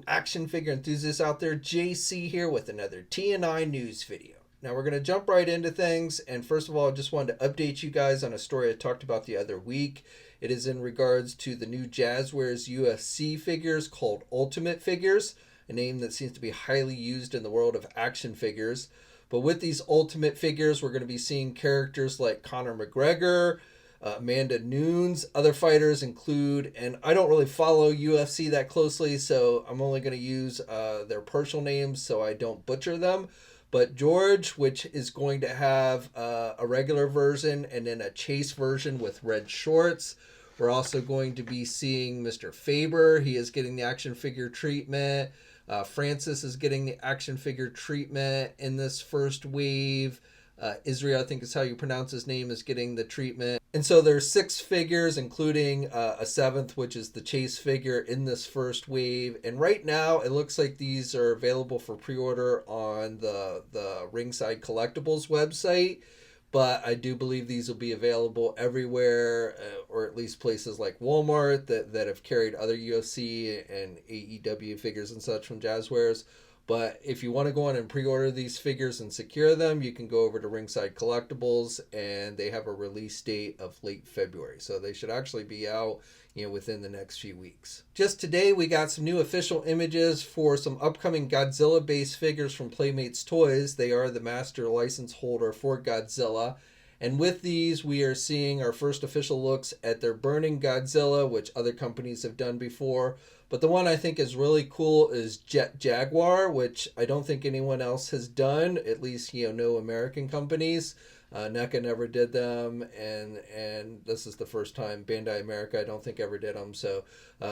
action figure enthusiasts out there, JC here with another TNI news video. Now we're going to jump right into things, and first of all, I just wanted to update you guys on a story I talked about the other week. It is in regards to the new Jaguar's UFC figures called Ultimate Figures, a name that seems to be highly used in the world of action figures. But with these Ultimate figures, we're going to be seeing characters like Conor McGregor, Amanda Nunes. Other fighters include, and I don't really follow UFC that closely, so I'm only going to use their partial names so I don't butcher them. But George, which is going to have a regular version and then a chase version with red shorts. We're also going to be seeing Mr. Faber. He is getting the action figure treatment. Francis is getting the action figure treatment in this first wave. Israel, I think is how you pronounce his name, is getting the treatment. And so there's 6 figures, including a 7th, which is the chase figure in this first wave. And right now, it looks like these are available for pre-order on the Ringside Collectibles website. But I do believe these will be available everywhere, or at least places like Walmart that have carried other UFC and AEW figures and such from Jaguars. But if you want to go on and pre-order these figures and secure them, you can go over to Ringside Collectibles, and they have a release date of late February. So they should actually be out, within the next few weeks. Just today, we got some new official images for some upcoming Godzilla-based figures from Playmates Toys. They are the master license holder for Godzilla. And with these, we are seeing our first official looks at their Burning Godzilla, which other companies have done before. But the one I think is really cool is Jaguar, which I don't think anyone else has done, at least, no American companies. NECA never did them, and this is the first time. Bandai America, I don't think, ever did them. So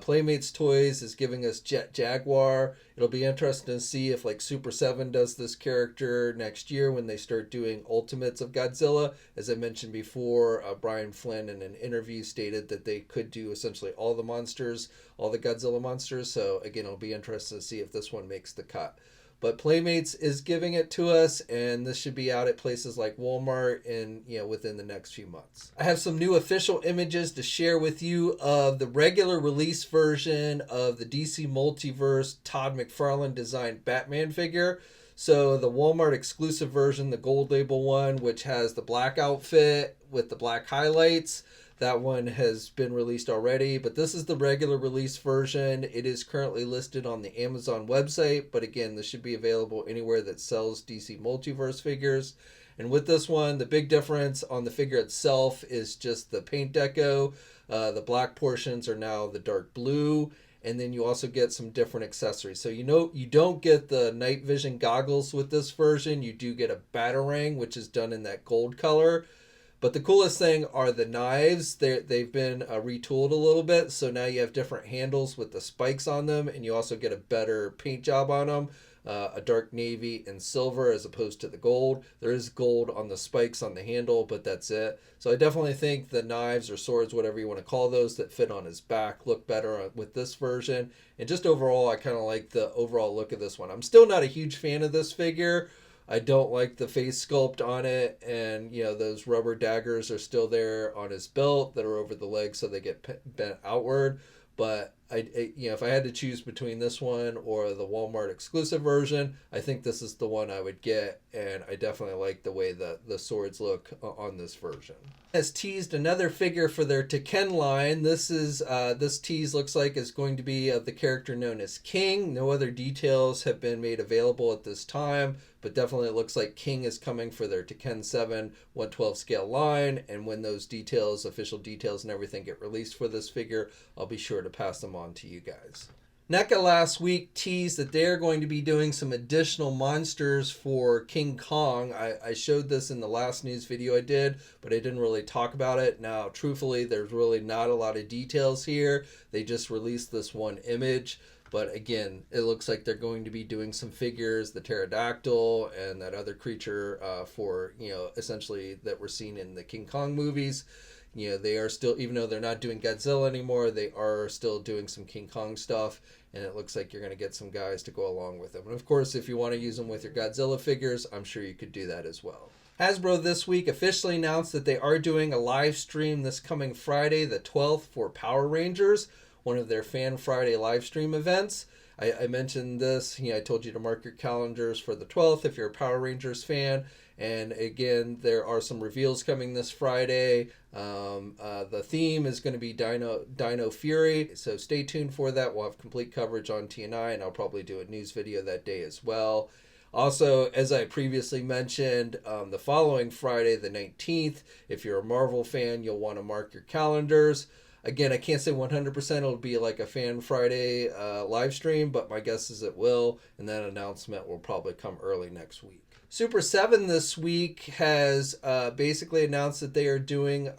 Playmates Toys is giving us Jaguar. It'll be interesting to see if Super7 does this character next year when they start doing Ultimates of Godzilla. As I mentioned before, Brian Flynn in an interview stated that they could do essentially all the monsters, all the Godzilla monsters. So again, it'll be interesting to see if this one makes the cut. But Playmates is giving it to us, and this should be out at places like Walmart and within the next few months. I have some new official images to share with you of the regular release version of the DC Multiverse Todd McFarlane designed Batman figure. So the Walmart exclusive version, the gold label one, which has the black outfit with the black highlights. That one has been released already, but this is the regular release version. It is currently listed on the Amazon website, but again, this should be available anywhere that sells DC Multiverse figures. And with this one, the big difference on the figure itself is just the paint deco. The black portions are now the dark blue, and then you also get some different accessories. So you don't get the night vision goggles with this version. You do get a batarang, which is done in that gold color. But the coolest thing are the knives. They've been retooled a little bit, so now you have different handles with the spikes on them, and you also get a better paint job on them, a dark navy and silver as opposed to the gold. There is gold on the spikes on the handle, but that's it. So I definitely think the knives or swords, whatever you want to call those, that fit on his back look better with this version. And just overall, I kind of like the overall look of this one. I'm still not a huge fan of this figure. I don't like the face sculpt on it, and those rubber daggers are still there on his belt that are over the legs, so they get bent outward. But if I had to choose between this one or the Walmart exclusive version, I think this is the one I would get, and I definitely like the way the swords look on this version. Has teased another figure for their Tekken line. This tease looks like is going to be of the character known as King. No other details have been made available at this time, but definitely it looks like King is coming for their Tekken 7 1/12 scale line, and when those details, official details and everything get released for this figure, I'll be sure to pass them on to you guys. NECA last week teased that they're going to be doing some additional monsters for King Kong. I showed this in the last news video I did, but I didn't really talk about it. Now, truthfully, there's really not a lot of details here. They just released this one image. But again, it looks like they're going to be doing some figures, the pterodactyl and that other creature for, essentially that we're seeing in the King Kong movies. They are still, even though they're not doing Godzilla anymore, they are still doing some King Kong stuff. And it looks like you're going to get some guys to go along with them. And of course, if you want to use them with your Godzilla figures, I'm sure you could do that as well. Hasbro this week officially announced that they are doing a live stream this coming Friday, the 12th, for Power Rangers, one of their Fan Friday live stream events. I mentioned this. I told you to mark your calendars for the 12th if you're a Power Rangers fan. And again, there are some reveals coming this Friday. The theme is going to be Dino Fury, so stay tuned for that. We'll have complete coverage on TNI, and I'll probably do a news video that day as well. Also, as I previously mentioned, the following Friday, the 19th, if you're a Marvel fan, you'll want to mark your calendars. Again, I can't say 100% it'll be like a Fan Friday live stream, but my guess is it will, and that announcement will probably come early next week. Super7 this week has basically announced that they are doing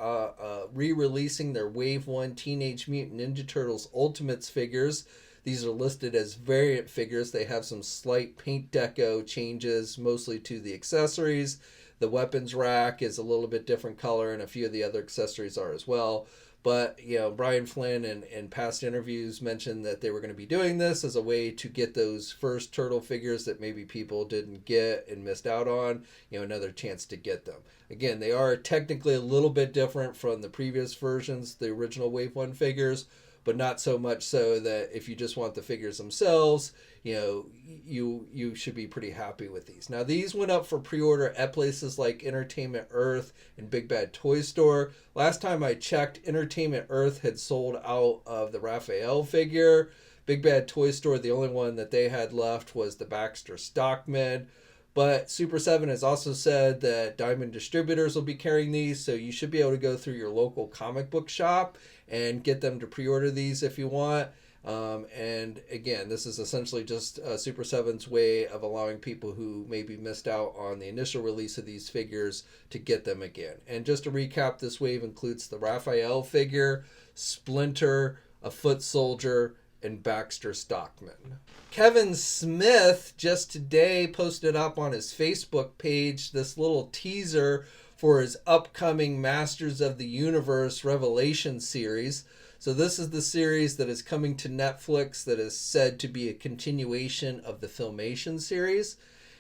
re-releasing their Wave 1 Teenage Mutant Ninja Turtles Ultimates figures. These are listed as variant figures. They have some slight paint deco changes, mostly to the accessories. The weapons rack is a little bit different color, and a few of the other accessories are as well. But, Brian Flynn in past interviews mentioned that they were going to be doing this as a way to get those first turtle figures that maybe people didn't get and missed out on, another chance to get them. Again, they are technically a little bit different from the previous versions, the original Wave 1 figures, but not so much so that if you just want the figures themselves, you should be pretty happy with these. Now, these went up for pre-order at places like Entertainment Earth and Big Bad Toy Store. Last time I checked, Entertainment Earth had sold out of the Raphael figure. Big Bad Toy Store, the only one that they had left was the Baxter Stockman. But Super7 has also said that Diamond Distributors will be carrying these, so you should be able to go through your local comic book shop and get them to pre-order these if you want. And again, this is essentially just Super7's way of allowing people who maybe missed out on the initial release of these figures to get them again. And just to recap, this wave includes the Raphael figure, Splinter, a Foot Soldier, and Baxter Stockman. Kevin Smith just today posted up on his Facebook page this little teaser for his upcoming Masters of the Universe Revelation series. So this is the series that is coming to Netflix that is said to be a continuation of the Filmation series.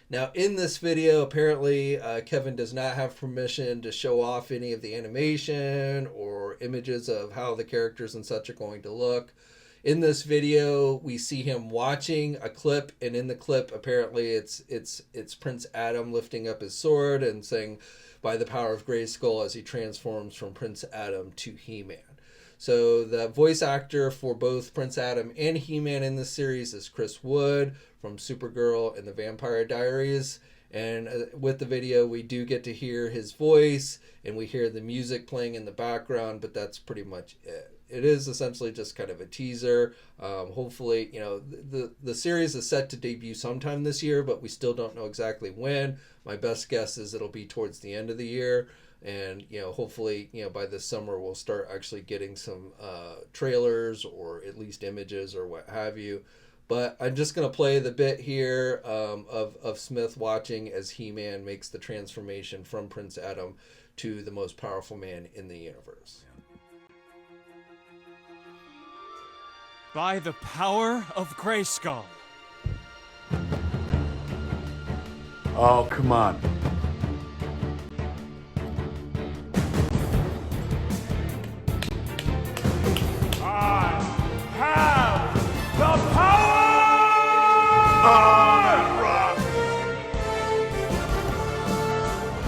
Now, in this video, apparently Kevin does not have permission to show off any of the animation or images of how the characters and such are going to look. In this video, we see him watching a clip, and in the clip, apparently it's Prince Adam lifting up his sword and saying, "By the power of Grayskull," as he transforms from Prince Adam to HeMan. So the voice actor for both Prince Adam and HeMan in this series is Chris Wood from Supergirl and the Vampire Diaries. And with the video, we do get to hear his voice, and we hear the music playing in the background, but that's pretty much it. It is essentially just kind of a teaser. Hopefully, the series is set to debut sometime this year, but we still don't know exactly when. My best guess is it'll be towards the end of the year. And, hopefully, by this summer, we'll start actually getting some trailers or at least images or what have you. But I'm just going to play the bit here of Smith watching as He-Man makes the transformation from Prince Adam to the most powerful man in the universe. By the power of Grayskull. Oh, come on. I have the power!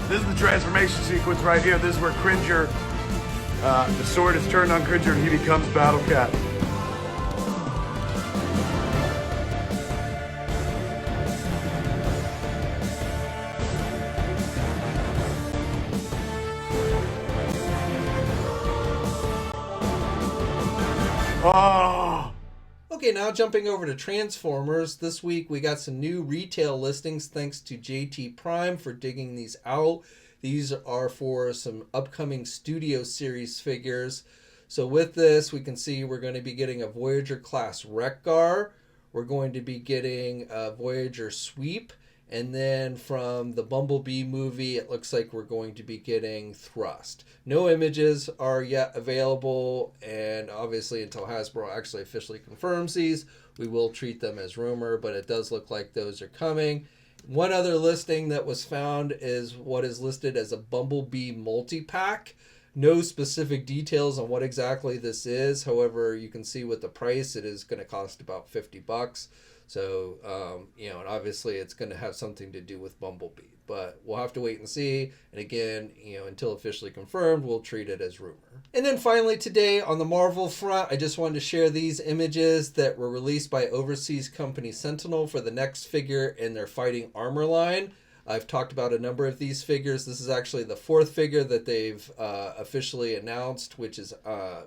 This is the transformation sequence right here. This is where Cringer, the sword is turned on Cringer and he becomes Battle Cat. Oh! Okay, now jumping over to Transformers. This week we got some new retail listings thanks to JT Prime for digging these out. These are for some upcoming Studio Series figures. So with this, we can see we're going to be getting a Voyager class Wreck-Gar. We're going to be getting a Voyager Sweep. And then from the Bumblebee movie, it looks like we're going to be getting Thrust. No images are yet available, and obviously until Hasbro actually officially confirms these, we will treat them as rumor, but it does look like those are coming. One other listing that was found is what is listed as a Bumblebee multi-pack. no specific details on what exactly this is. However, you can see with the price, it is going to cost about $50. So, and obviously it's going to have something to do with Bumblebee. But we'll have to wait and see. And again, until officially confirmed, we'll treat it as rumor. And then finally today on the Marvel front, I just wanted to share these images that were released by overseas company Sen-Ti-Nel for the next figure in their fighting armor line. I've talked about a number of these figures. This is actually the fourth figure that they've officially announced, which is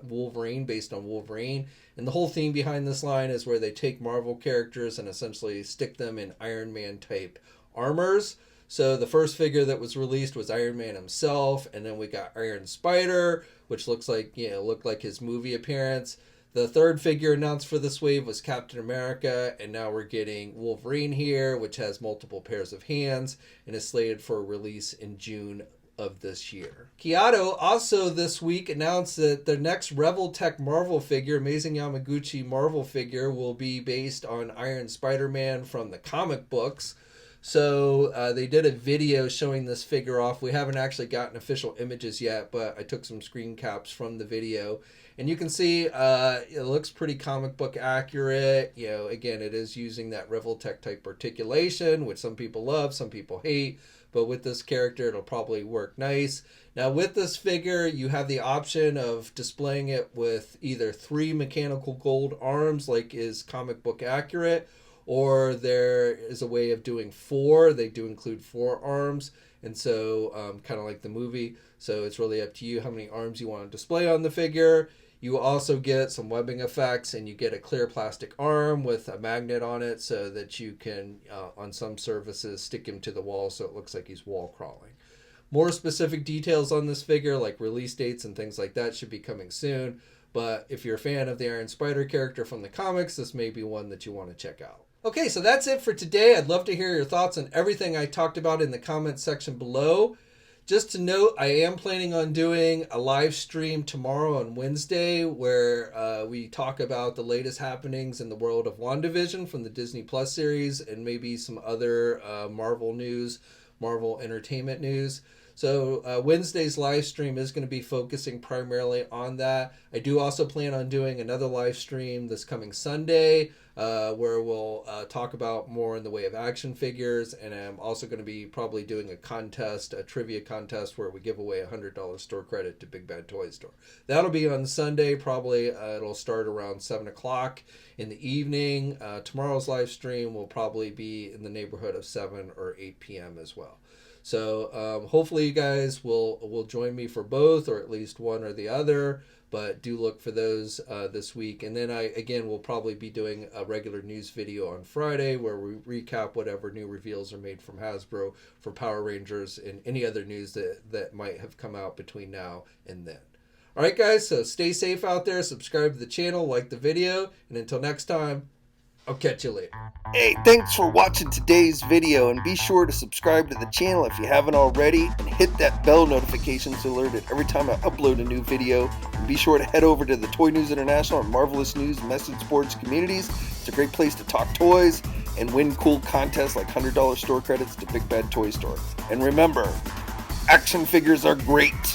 Wolverine, based on Wolverine. And the whole theme behind this line is where they take Marvel characters and essentially stick them in Iron Man type armors. So the first figure that was released was Iron Man himself, and then we got Iron Spider, which looked like his movie appearance. The third figure announced for this wave was Captain America, and now we're getting Wolverine here, which has multiple pairs of hands and is slated for release in June of this year. Kyoto also this week announced that the next Rebel Tech Marvel figure, Amazing Yamaguchi Marvel figure, will be based on Iron Spider-Man from the comic books. So they did a video showing this figure off. We haven't actually gotten official images yet, but I took some screen caps from the video. And you can see it looks pretty comic book accurate. Again, it is using that Revoltech type articulation, which some people love, some people hate. But with this character, it'll probably work nice. Now, with this figure, you have the option of displaying it with either 3 mechanical gold arms, like is comic book accurate, or there is a way of doing 4. They do include 4 arms, and so kind of like the movie. So it's really up to you how many arms you want to display on the figure. You also get some webbing effects, and you get a clear plastic arm with a magnet on it so that you can, on some surfaces, stick him to the wall so it looks like he's wall crawling. More specific details on this figure, like release dates and things like that, should be coming soon. But if you're a fan of the Iron Spider character from the comics, this may be one that you want to check out. Okay, so that's it for today. I'd love to hear your thoughts on everything I talked about in the comments section below. Just to note, I am planning on doing a live stream tomorrow on Wednesday where we talk about the latest happenings in the world of WandaVision from the Disney Plus series and maybe some other Marvel news, Marvel entertainment news. So Wednesday's live stream is going to be focusing primarily on that. I do also plan on doing another live stream this coming Sunday where we'll talk about more in the way of action figures. And I'm also going to be probably doing a contest, a trivia contest where we give away $100 store credit to Big Bad Toy Store. That'll be on Sunday. Probably it'll start around 7 o'clock in the evening. Tomorrow's live stream will probably be in the neighborhood of 7 or 8 p.m. as well. So hopefully you guys will join me for both, or at least one or the other, but do look for those this week. And then we'll probably be doing a regular news video on Friday where we recap whatever new reveals are made from Hasbro for Power Rangers and any other news that might have come out between now and then. All right, guys, so stay safe out there, subscribe to the channel, like the video, and until next time, I'll catch you later. Hey, thanks for watching today's video, and be sure to subscribe to the channel if you haven't already, and hit that bell notification so you're alerted every time I upload a new video. And be sure to head over to the Toy News International and Marvelous News Message Boards communities. It's a great place to talk toys and win cool contests like $100 store credits to Big Bad Toy Store. And remember, action figures are great.